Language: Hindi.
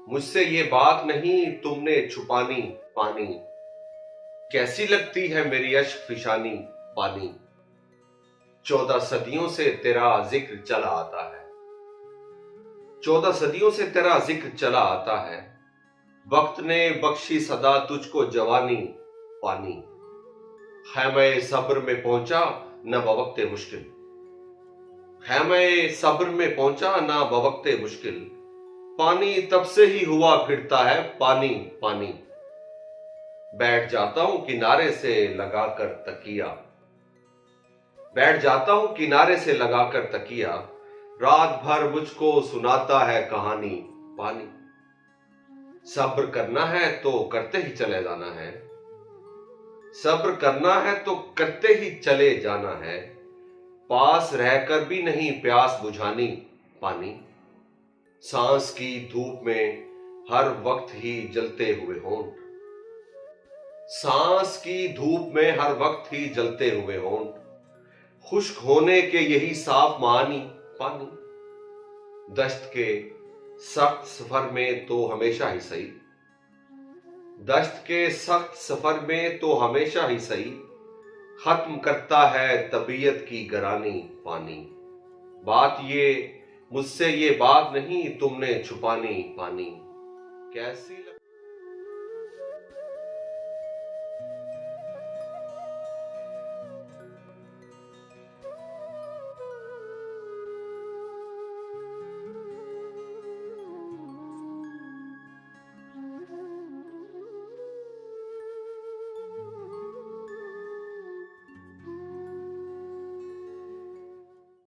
मुझसे ये बात नहीं तुमने छुपानी पानी। कैसी लगती है मेरी अश्क फिशानी पानी। 14 सदियों से तेरा जिक्र चला आता है। 14 सदियों से तेरा जिक्र चला आता है। वक्त ने बख्शी सदा तुझको जवानी पानी। खैमे सब्र में पहुंचा न बवक्ते मुश्किल। खैमे सब्र में पहुंचा न बवक्ते मुश्किल। पानी तब से ही हुआ फिरता है पानी पानी। बैठ जाता हूं किनारे से लगाकर तकिया। बैठ जाता हूं किनारे से लगाकर तकिया। रात भर मुझको सुनाता है कहानी पानी। सब्र करना है तो करते ही चले जाना है। सब्र करना है तो करते ही चले जाना है। पास रहकर भी नहीं प्यास बुझानी पानी। सांस की धूप में हर वक्त ही जलते हुए होंठ। सांस की धूप में हर वक्त ही जलते हुए होंठ। खुश्क होने के यही साफ मानी पानी। दश्त के सख्त सफर में तो हमेशा ही सही। दश्त के सख्त सफर में तो हमेशा ही सही। खत्म करता है तबीयत की गरानी पानी। बात ये मुझसे ये बात नहीं तुमने छुपानी पानी। कैसी